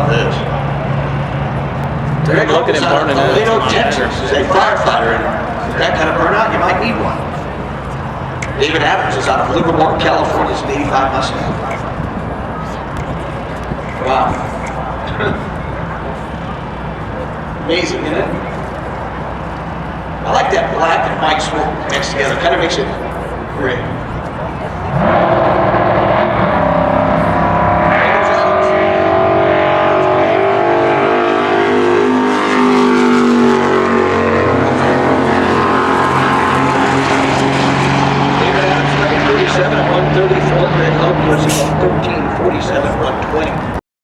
about this? They're looking at burning out. Toledo, Texas is a firefighter, and that kind of burnout, you might need one. David Adams is out of Livermore, California. It's an 85 Mustang. Wow. Amazing, isn't it? I like that black and white smoke mixed together. Kind of makes it great.